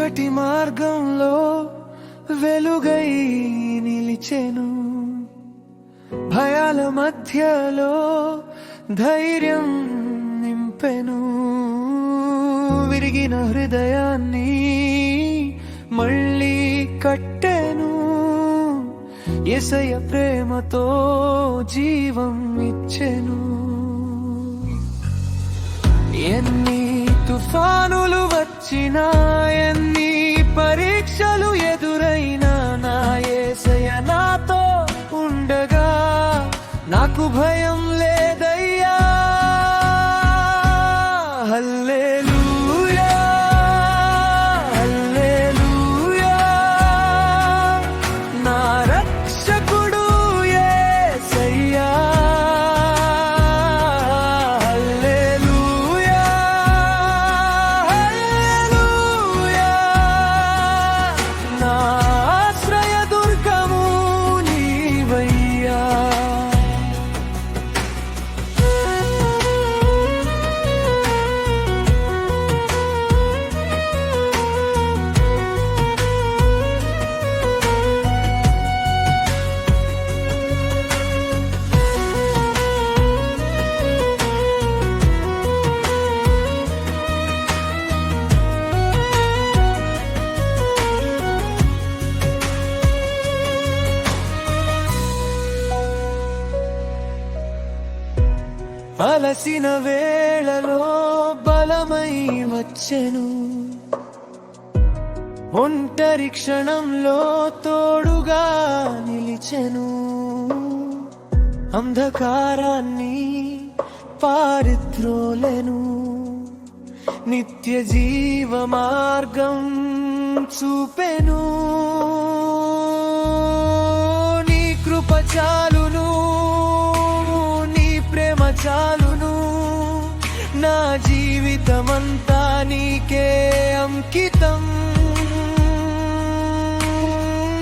చీకటి మార్గంలో వెలుగై నిలిచెను, భయాల మధ్యలో ధైర్యం నింపెను. విరిగిన హృదయాన్ని మళ్ళీ కట్టెను, యేసయ్య ప్రేమతో జీవం ఇచ్చెను. ఎన్ని తుఫానులు వచ్చినా, ఎన్ని పరీక్షలు ఎదురైనా, నా యేసయ్య నాతో ఉండగా నాకు భయం లేదయ్యా. హల్లెలూయా, హల్లెలూయా, నా రక్షకుడు యేసయ్యా. హల్లెలూయా, హల్లెలూయా, నా ఆశ్రయదుర్గము నీవయ్యా. అలసిన వేళలో బలమై వచ్చెను, ఒంటరి క్షణంలో తోడుగా నిలిచెను. అంధకారాన్ని పారిద్రోలెను, నిత్య జీవ మార్గం చూపెను. నీ కృప చాలును, నీ ప్రేమ చాలును, నా జీవితమంతా నీకే అంకితం.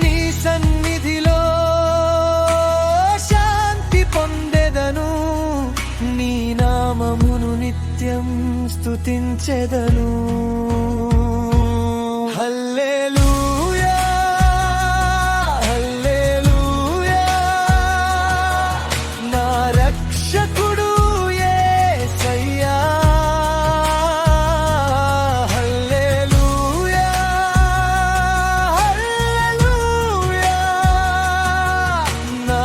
నీ సన్నిధిలో శాంతి పొందెదను, నీ నామమును నిత్యం స్తుతించెదను. హల్లెలూయా, హల్లెలూయా, నా రక్షకుడు యేసయ్యా. హల్లెలూయా, హల్లెలూయా, నా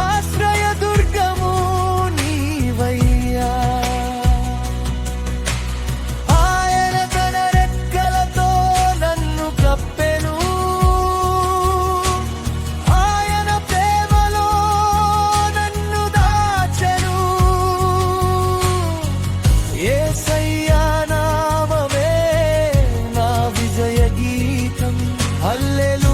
ఆశ్రయదుర్గము నీవయ్యా. ఆయన తన రెక్కలతో నన్ను కప్పెను, ఆయన ప్రేమలో నన్ను దాచెను. యేసయ్యా నామమే నా విజయ గీతం. హల్లెలూయా.